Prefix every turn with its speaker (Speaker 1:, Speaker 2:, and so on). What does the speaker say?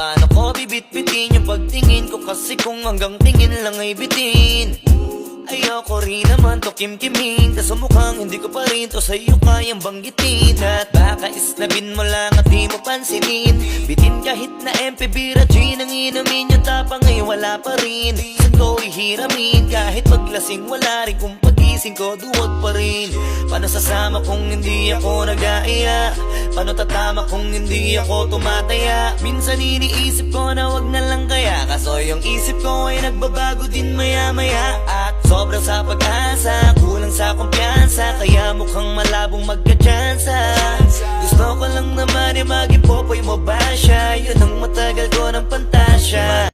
Speaker 1: Paano ko bibit-bitin yung pagtingin ko? Kasi kung hanggang tingin lang ay bitin, ayoko rin naman to kimkiming. Kaso mukhang hindi ko pa rin to sa'yo kayang banggitin. At baka islabin mo lang at di mo pansinin. Bitin kahit na MP Bira Gin ang inumin, yung tapang ay wala pa rin. Saan ko ihiramin? Kahit paglasing wala rin, kung pagising ko duwag pa rin. Paano sasama kung hindi ako nag-aaya? Paano tatama kung hindi ako tumataya? Minsan iniisip ko na wag na lang kaya, kaso yung isip ko ay nagbabago din maya-maya. At sobrang sa pag-asa, kulang sa kumpiyansa, kaya mukhang malabong magka-tsansa. Gusto ko lang naman yung mag-ipopoy mo ba siya? Yun ang matagal ko ng pantasya.